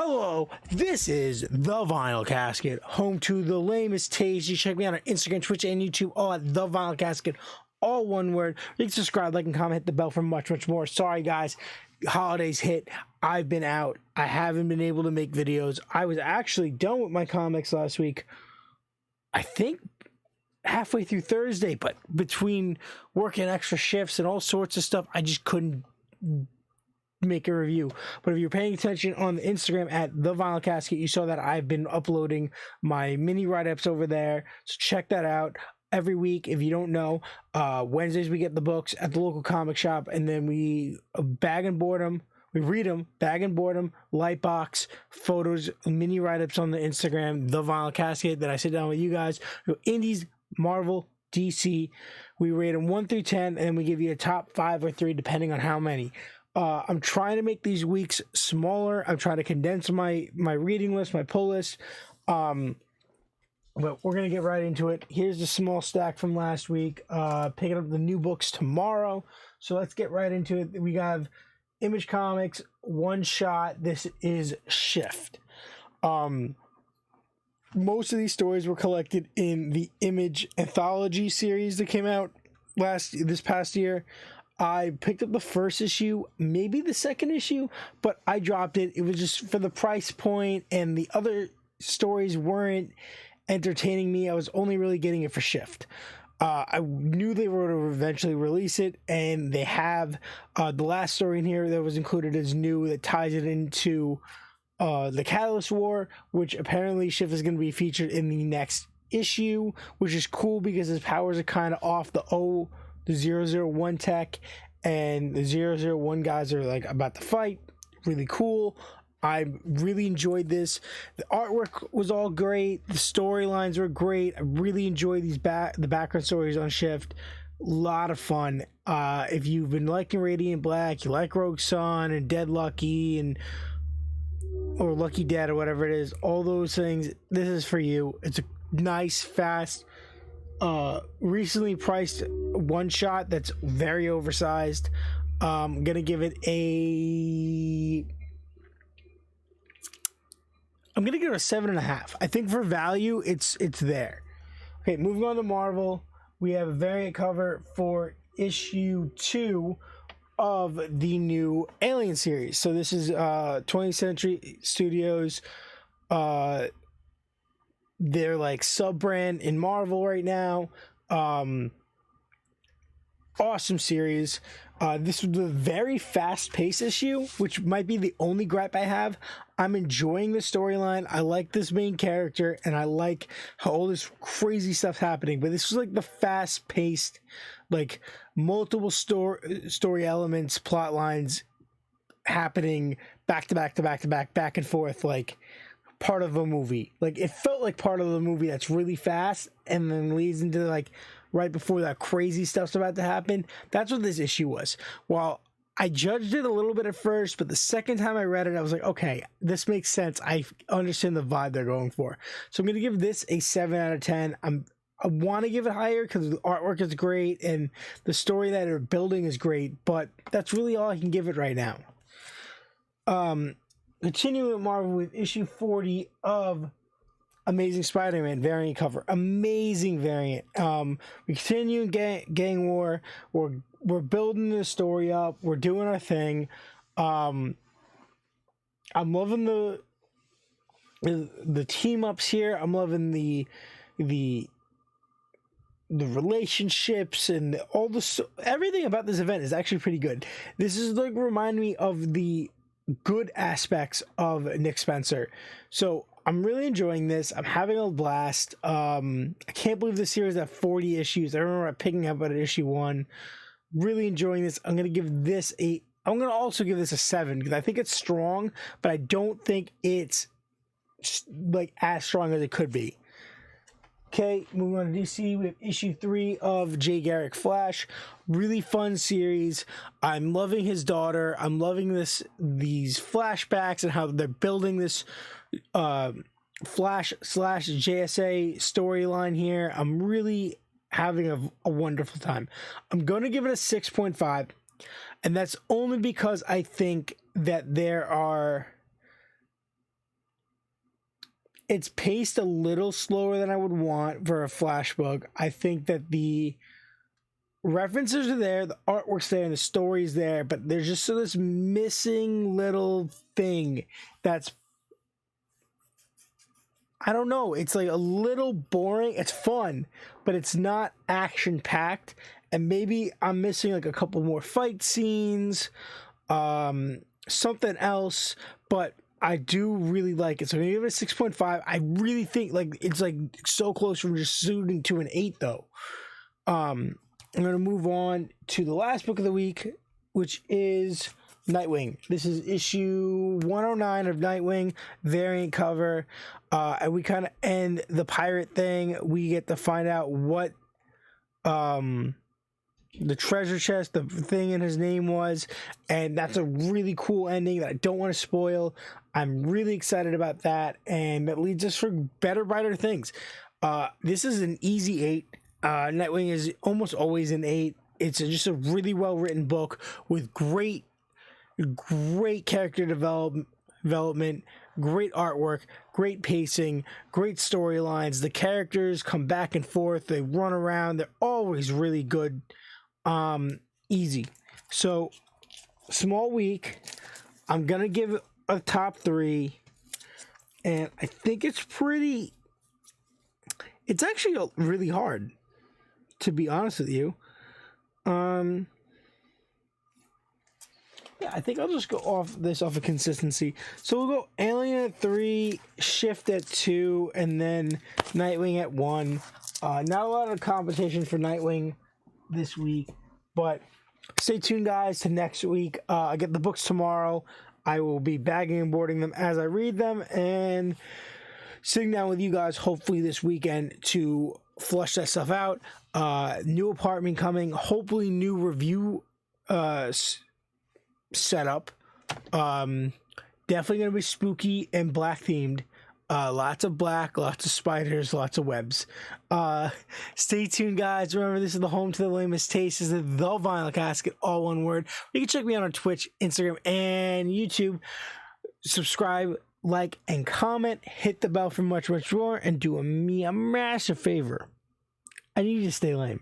Hello, this is The Vinyl Casket, home to the lamest taste. You check me out on Instagram, Twitch, and YouTube, all at The Vinyl Casket, all one word. You can subscribe, like, and comment, hit the bell for much, much more. Sorry, guys, holidays hit. I've been out. I haven't been able to make videos. I was actually done with my comics last week, I think halfway through Thursday, but between working extra shifts and all sorts of stuff, I just couldn't make a review. But if you're paying attention on the Instagram at The Vinyl Casket, you saw that I've been uploading my mini write-ups over there, so check that out every week. If you don't know, Wednesdays we get the books at the local comic shop, and then we bag and board them. We read them, bag and board them, light box, photos, mini write-ups on the Instagram, The Vinyl Casket. Then I sit down with you guys, indies, Marvel, DC. We rate them 1 through 10, and then we give you a top 5 or 3 depending on how many. I'm trying to make these weeks smaller. I'm trying to condense my reading list, my pull list. But we're going to get right into it. Here's the small stack from last week. Picking up the new books tomorrow. So let's get right into it. We have Image Comics, one shot. This is Shift. Most of these stories were collected in the Image anthology series that came out this past year. I picked up the first issue, maybe the second issue, but I dropped it. It was just for the price point, and the other stories weren't entertaining me. I was only really getting it for Shift. I knew they were going to eventually release it, and they have. The last story in here that was included is new, that ties it into the Catalyst War, which apparently Shift is going to be featured in the next issue, which is cool because his powers are kind of off the 001 tech, and the 001 guys are like about to fight. Really cool. I really enjoyed this. The artwork was all great. The storylines were great. I really enjoyed the background stories on Shift. A lot of fun. If you've been liking Radiant Black, you like Rogue Sun and Dead Lucky or Lucky Dead or whatever it is, all those things, this is for you. It's a nice, fast, recently priced one shot that's very oversized. I'm gonna give it a 7.5. I think for value it's there. Okay, moving on to Marvel, we have a variant cover for issue 2 of the new Alien series. So this is 20th Century Studios, they're like sub-brand in Marvel right now. Awesome series. This was a very fast-paced issue, which might be the only gripe I have. I'm enjoying the storyline. I like this main character, and I like how all this crazy stuff's happening. But this was like the fast-paced, like multiple story elements, plot lines happening back to back to back to back, back and forth, like part of a movie. Like it felt like part of the movie that's really fast and then leads into like right before that crazy stuff's about to happen. That's what this issue was. While I judged it a little bit at first, but the second time I read it, I was like, okay, this makes sense. I understand the vibe they're going for. So I'm going to give this a 7 out of 10. I want to give it higher because the artwork is great and the story that they're building is great, but that's really all I can give it right now. Continuing with Marvel with issue 40 of Amazing Spider-Man variant cover. Amazing variant. We continue gang war. We're building the story up. We're doing our thing. I'm loving the team ups here. I'm loving the relationships and all everything about this event is actually pretty good. This is like remind me of the good aspects of Nick Spencer. So I'm really enjoying this. I'm having a blast. I can't believe this series had 40 issues. I remember picking up at issue 1. Really enjoying this. I'm going to also give this a 7 because I think it's strong, but I don't think it's like as strong as it could be. Okay, moving on to DC, we have issue 3 of Jay Garrick Flash. Really fun series. I'm loving his daughter. I'm loving these flashbacks and how they're building this Flash / JSA storyline here. I'm really having a wonderful time. I'm going to give it a 6.5, and that's only because I think that there are It's paced a little slower than I would want for a Flash book. I think that the references are there, the artwork's there, and the story's there, but there's just this missing little thing that's, I don't know, it's like a little boring. It's fun, but it's not action packed. And maybe I'm missing like a couple more fight scenes, something else, but I do really like it. So I'm gonna give it a 6.5. I really think like it's like so close from just shooting to an 8 though. I'm gonna move on to the last book of the week, which is Nightwing. This is issue 109 of Nightwing, variant cover. And we kind of end the pirate thing. We get to find out what the treasure chest, the thing in his name was, and that's a really cool ending that I don't want to spoil. I'm really excited about that, and that leads us for better, brighter things. This is an easy 8. Nightwing is almost always an 8. It's just a really well written book with great character development, great artwork, great pacing, great storylines. The characters come back and forth, they run around, they're always really good. Easy. So small week. I'm gonna give a top 3, and I think it's actually really hard, to be honest with you. Yeah, I think I'll just go off of consistency. So we'll go Alien at 3, Shift at 2, and then Nightwing at 1. Not a lot of competition for Nightwing this week, but stay tuned, guys, to next week. I get the books tomorrow. I will be bagging and boarding them as I read them, and sitting down with you guys hopefully this weekend to flush that stuff out. New apartment coming, hopefully new review setup. Definitely gonna be spooky and black themed. Lots of black, lots of spiders, lots of webs. Stay tuned, guys. Remember, this is the home to the lamest taste. This is the Vinyl Casket, all one word. You can check me out on Twitch, Instagram, and YouTube. Subscribe, like, and comment. Hit the bell for much, much more. And do me a massive favor. I need you to stay lame.